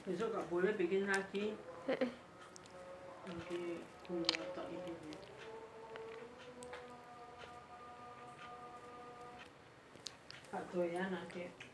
Besok nggak boleh bikin lagi. Nanti kuat tak ibunya. Gak doyan adik.